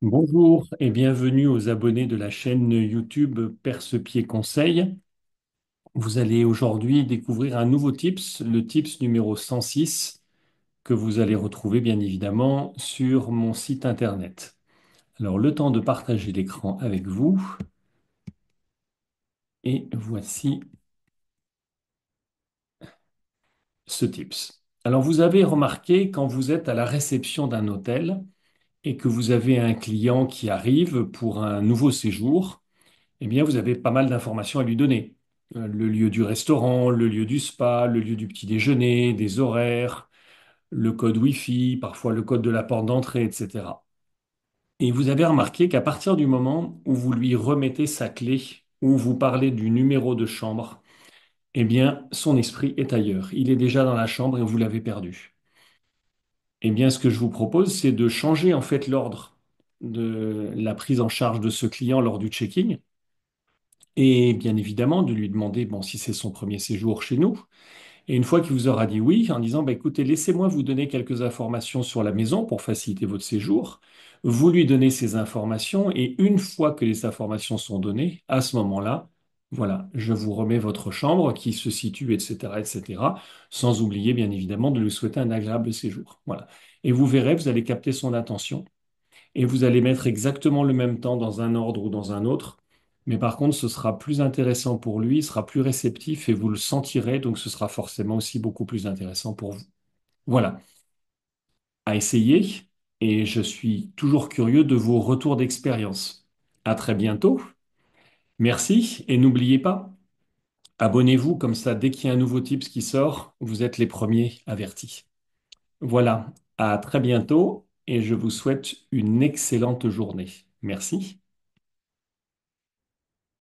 Bonjour et bienvenue aux abonnés de la chaîne YouTube Perce-Pied Conseil. Vous allez aujourd'hui découvrir un nouveau tips, le tips numéro 106, que vous allez retrouver bien évidemment sur mon site internet. Alors, le temps de partager l'écran avec vous et voici ce tips. Alors, vous avez remarqué quand vous êtes à la réception d'un hôtel et que vous avez un client qui arrive pour un nouveau séjour, eh bien, vous avez pas mal d'informations à lui donner. Le lieu du restaurant, le lieu du spa, le lieu du petit déjeuner, des horaires, le code Wi-Fi, parfois le code de la porte d'entrée, etc. Et vous avez remarqué qu'à partir du moment où vous lui remettez sa clé, ou vous parlez du numéro de chambre, eh bien, son esprit est ailleurs. Il est déjà dans la chambre et vous l'avez perdu. Eh bien, ce que je vous propose, c'est de changer en fait l'ordre de la prise en charge de ce client lors du check-in. Et bien évidemment, de lui demander, bon, si c'est son premier séjour chez nous. Et une fois qu'il vous aura dit oui, en disant, bah, écoutez, laissez-moi vous donner quelques informations sur la maison pour faciliter votre séjour. Vous lui donnez ces informations et une fois que les informations sont données, à ce moment-là, voilà, je vous remets votre chambre qui se situe, etc., etc., sans oublier, bien évidemment, de lui souhaiter un agréable séjour. Voilà. Et vous verrez, vous allez capter son attention et vous allez mettre exactement le même temps dans un ordre ou dans un autre. Mais par contre, ce sera plus intéressant pour lui, il sera plus réceptif et vous le sentirez, donc ce sera forcément aussi beaucoup plus intéressant pour vous. Voilà, à essayer et je suis toujours curieux de vos retours d'expérience. À très bientôt, merci et n'oubliez pas, abonnez-vous comme ça, dès qu'il y a un nouveau tips qui sort, vous êtes les premiers avertis. Voilà, à très bientôt et je vous souhaite une excellente journée. Merci.